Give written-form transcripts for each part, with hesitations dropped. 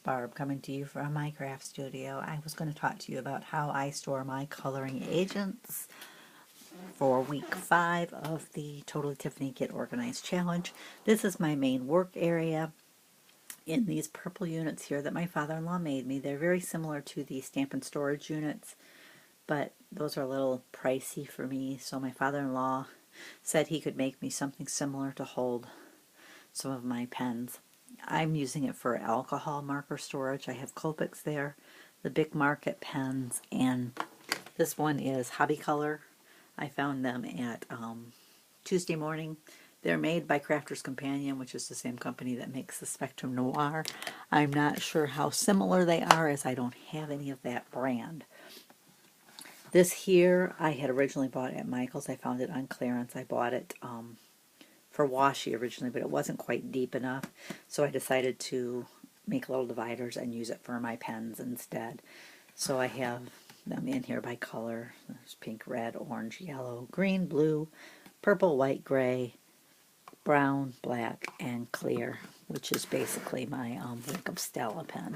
Barb coming to you from my craft studio. I was going to talk to you about how I store my coloring agents for week 5 of the Totally Tiffany Get Organized Challenge. This is my main work area in these purple units here that my father-in-law made me. They're very similar to the Stampin' Storage units, but those are a little pricey for me, so my father-in-law said he could make me something similar to hold some of my pens. I'm using it for alcohol marker storage. I have Copics there, the Bic Market pens, and this one is Hobby Color. I found them at Tuesday Morning. They're made by Crafters Companion, which is the same company that makes the Spectrum Noir. I'm not sure how similar they are, as I don't have any of that brand. This here I had originally bought at Michael's. I found it on clearance. I bought it for washi originally, but it wasn't quite deep enough, so I decided to make little dividers and use it for my pens instead. So I have them in here by color. There's pink, red, orange, yellow, green, blue, purple, white, gray, brown, black, and clear, which is basically my Wink of Stella pen.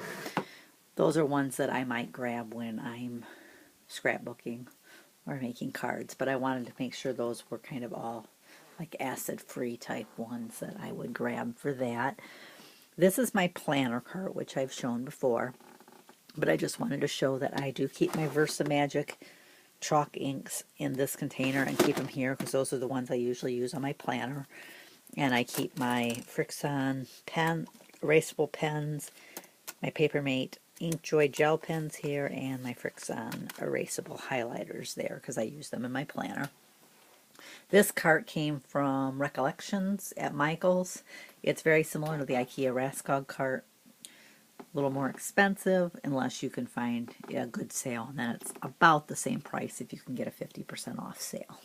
Those are ones that I might grab when I'm scrapbooking or making cards, but I wanted to make sure those were kind of all like acid-free type ones that I would grab for that. This is my planner cart, which I've shown before, but I just wanted to show that I do keep my Versamagic chalk inks in this container and keep them here because those are the ones I usually use on my planner. And I keep my Frixon pen, erasable pens, my Papermate Inkjoy gel pens here, and my Frixon erasable highlighters there because I use them in my planner. This cart came from Recollections at Michael's. It's very similar to the IKEA Raskog cart. A little more expensive unless you can find a good sale, and then it's about the same price if you can get a 50% off sale.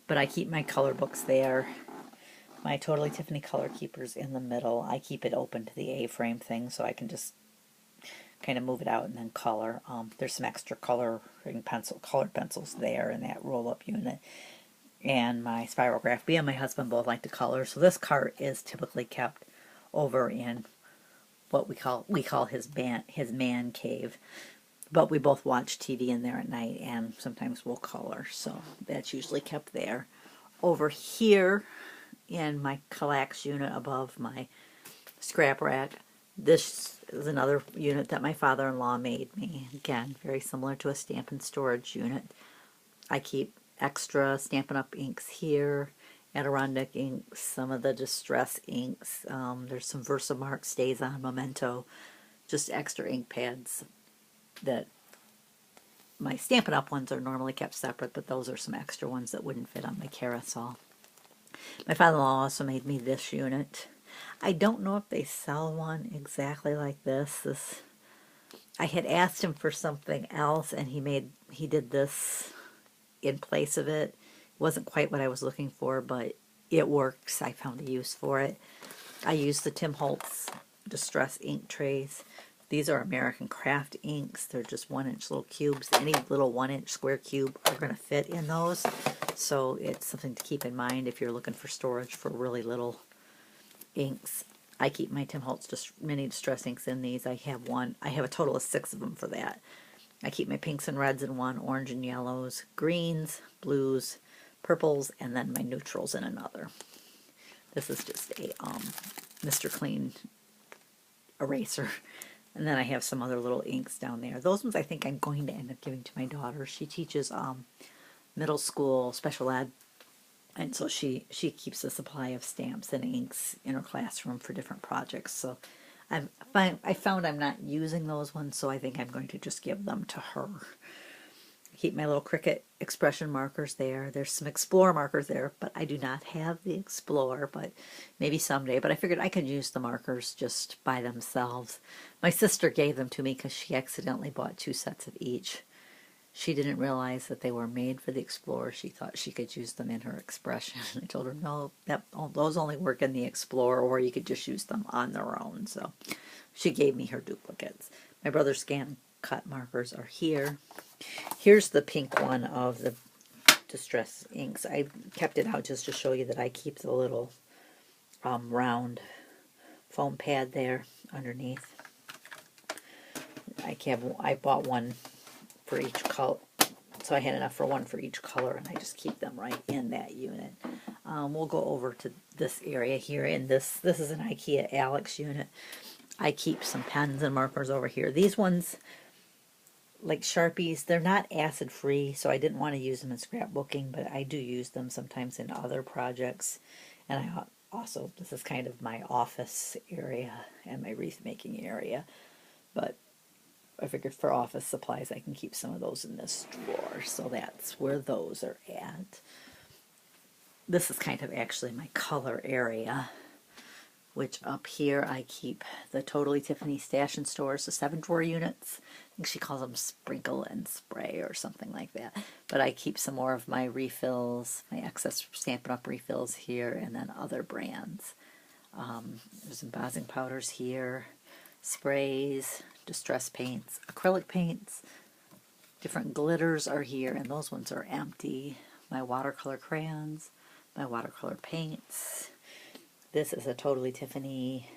But I keep my color books there. My Totally Tiffany Color Keepers in the middle. I keep it open to the A-frame thing so I can just kind of move it out and then color. There's some extra colored pencils there in that roll-up unit. And my Spirograph B and my husband both like to color, so this cart is typically kept over in what we call his man cave. But we both watch TV in there at night, and sometimes we'll color, so that's usually kept there. Over here in my Kallax unit above my scrap rack, this is another unit that my father-in-law made me. Again, very similar to a Stampin' Storage unit. I keep extra Stampin' Up! Inks here, Adirondack inks, some of the Distress inks. There's some Versamark StazOn Memento, just extra ink pads that my Stampin' Up! Ones are normally kept separate, but those are some extra ones that wouldn't fit on my carousel. My father-in-law also made me this unit. I don't know if they sell one exactly like this. I had asked him for something else, and he did this in place of it. It wasn't quite what I was looking for, but it works. I found a use for it. I use the Tim Holtz Distress ink trays. These are American Craft inks. They're just 1-inch little cubes. Any little 1-inch square cube are going to fit in those. So it's something to keep in mind if you're looking for storage for really little inks. I keep my Tim Holtz mini Distress inks in these. I have a total of 6 of them for that. I keep my pinks and reds in one, orange and yellows, greens, blues, purples, and then my neutrals in another. This is just a Mr. Clean eraser. And then I have some other little inks down there. Those ones I think I'm going to end up giving to my daughter. She teaches middle school special ed, and so she keeps a supply of stamps and inks in her classroom for different projects. So I found I'm not using those ones, so I think I'm going to just give them to her. Keep my little Cricut expression markers there. There's some Explorer markers there, but I do not have the Explorer, but maybe someday. But I figured I could use the markers just by themselves. My sister gave them to me because she accidentally bought 2 sets of each. She didn't realize that they were made for the Explorer. She thought she could use them in her expression. I told her, no, those only work in the Explorer, or you could just use them on their own. So she gave me her duplicates. My brother's scan cut markers are here. Here's the pink one of the Distress inks. I kept it out just to show you that I keep the little round foam pad there underneath. I bought one for each color, so I had enough for one for each color, and I just keep them right in that unit. We'll go over to this area here, and this is an IKEA Alex unit. I keep some pens and markers over here. These ones, like Sharpies, they're not acid free, so I didn't want to use them in scrapbooking, but I do use them sometimes in other projects. And I also, this is kind of my office area and my wreath making area, but I figured for office supplies I can keep some of those in this drawer, so that's where those are at. This is kind of actually my color area, which up here I keep the Totally Tiffany Stash and Stores, the 7-drawer units. I think she calls them Sprinkle and Spray or something like that. But I keep some more of my refills, my excess Stampin' Up! Refills here, and then other brands. There's embossing powders here, sprays, distress paints, acrylic paints, different glitters are here, and those ones are empty. My watercolor crayons, my watercolor paints. This is a Totally Tiffany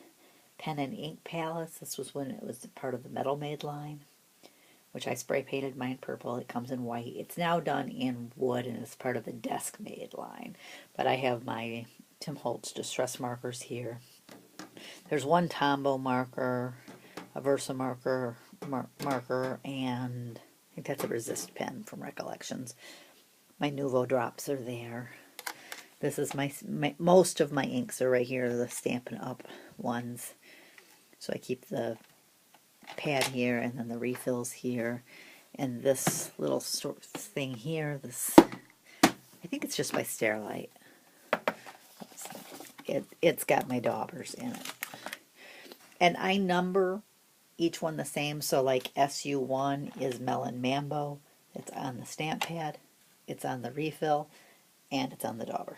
pen and ink palette. This was when it was part of the Metal Made line, which I spray painted mine purple. It comes in white. It's now done in wood and it's part of the Desk Made line. But I have my Tim Holtz Distress markers here. There's one Tombow marker, a Versa marker, and I think that's a Resist pen from Recollections. My Nuvo drops are there. This is my most of my inks are right here, the Stampin' Up! Ones. So I keep the pad here and then the refills here. And this little thing here, this, I think it's just by Sterilite. It's got my daubers in it. And I number each one the same, so like SU1 is Melon Mambo. It's on the stamp pad, it's on the refill, and it's on the dauber.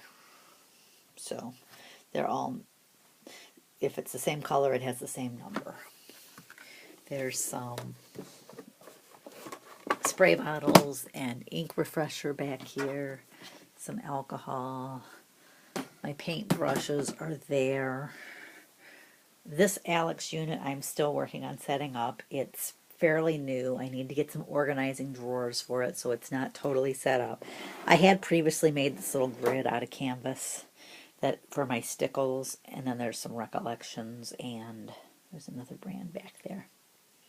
So they're all, if it's the same color, it has the same number. There's some spray bottles and ink refresher back here, some alcohol. My paint brushes are there. This Alex unit I'm still working on setting up. It's fairly new. I need to get some organizing drawers for it so it's not totally set up. I had previously made this little grid out of canvas that for my stickles, and then there's some Recollections, and there's another brand back there.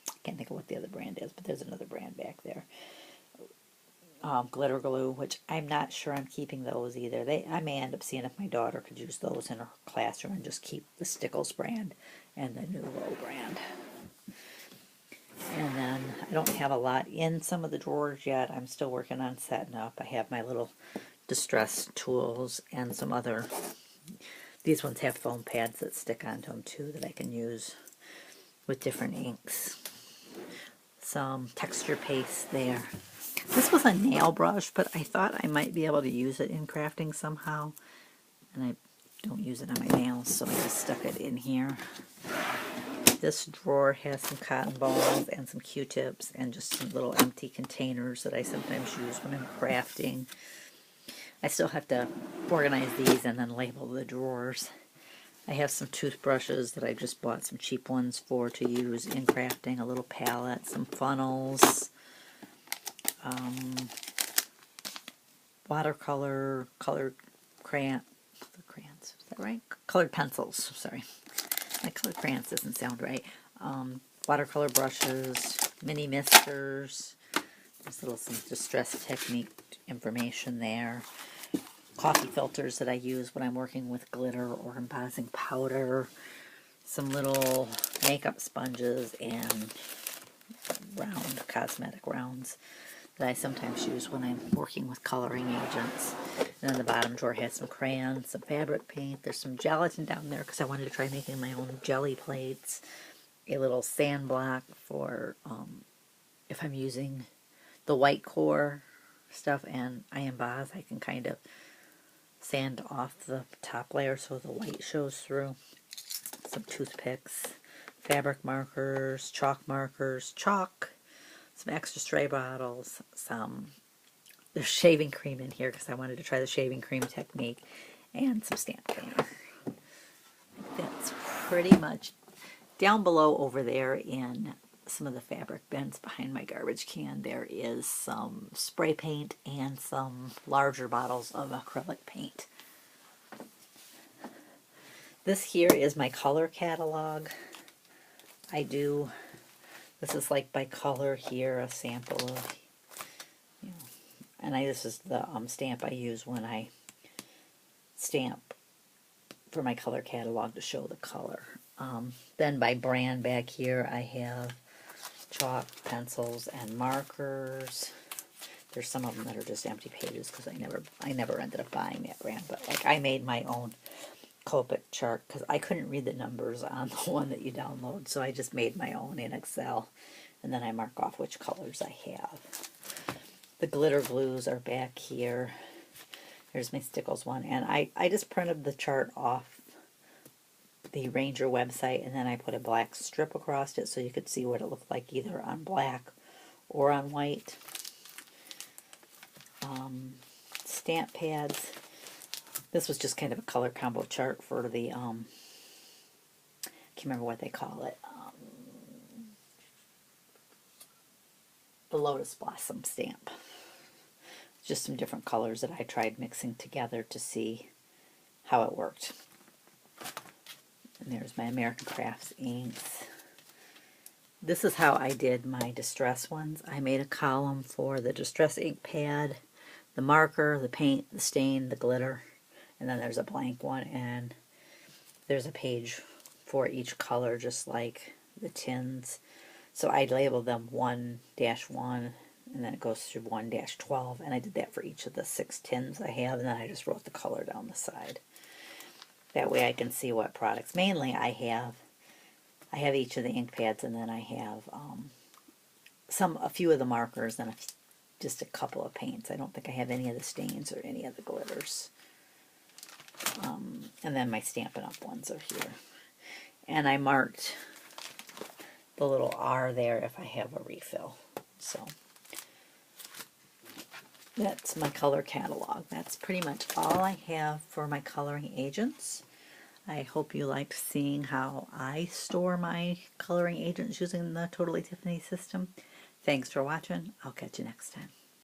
I can't think of what the other brand is, but there's another brand back there. Glitter glue, which I'm not sure I'm keeping those either. I may end up seeing if my daughter could use those in her classroom and just keep the Stickles brand and the Nuvo brand. And then I don't have a lot in some of the drawers yet. I'm still working on setting up. I have my little distress tools and some other, these ones have foam pads that stick onto them too that I can use with different inks. Some texture paste there. This was a nail brush, but I thought I might be able to use it in crafting somehow. And I don't use it on my nails, so I just stuck it in here. This drawer has some cotton balls and some Q-tips and just some little empty containers that I sometimes use when I'm crafting. I still have to organize these and then label the drawers. I have some toothbrushes that I just bought some cheap ones for to use in crafting, a little palette, some funnels, watercolor, colored crayons, is that right? Colored pencils, sorry. My colored crayons doesn't sound right. Watercolor brushes, mini misters, there's some distress technique information there. Coffee filters that I use when I'm working with glitter or embossing powder. Some little makeup sponges and round cosmetic rounds that I sometimes use when I'm working with coloring agents. And then the bottom drawer has some crayons, some fabric paint. There's some gelatin down there because I wanted to try making my own jelly plates. A little sand block for if I'm using the white core stuff and I emboss, I can kind of sand off the top layer so the white shows through. Some toothpicks, fabric markers, chalk markers, chalk, some extra spray bottles, there's shaving cream in here because I wanted to try the shaving cream technique, and some stamp cleaner. That's pretty much down below over there in some of the fabric bins behind my garbage can. There is some spray paint and some larger bottles of acrylic paint. This here is my color catalog. This is like by color here, a sample of, and this is the stamp I use when I stamp for my color catalog to show the color. Then by brand back here I have chalk, pencils, and markers. There's some of them that are just empty pages because I never ended up buying that brand, but like I made my own Copic chart because I couldn't read the numbers on the one that you download, so I just made my own in Excel, and then I mark off which colors I have. The glitter glues are back here. There's my Stickles one, and I just printed the chart off the Ranger website, and then I put a black strip across it so you could see what it looked like either on black or on white. Stamp pads. This was just kind of a color combo chart for the, I can't remember what they call it, the Lotus Blossom stamp. Just some different colors that I tried mixing together to see how it worked. And there's my American Crafts inks. This is how I did my distress ones. I made a column for the distress ink pad, the marker, the paint, the stain, the glitter, and then there's a blank one, and there's a page for each color, just like the tins. So I labeled them 1-1, and then it goes through 1-12, and I did that for each of the 6 tins I have, and then I just wrote the color down the side. That way I can see what products. Mainly I have each of the ink pads, and then I have a few of the markers, and just a couple of paints. I don't think I have any of the stains or any of the glitters. And then my Stampin' Up! Ones are here. And I marked the little R there if I have a refill. So that's my color catalog. That's pretty much all I have for my coloring agents. I hope you liked seeing how I store my coloring agents using the Totally Tiffany system. Thanks for watching. I'll catch you next time.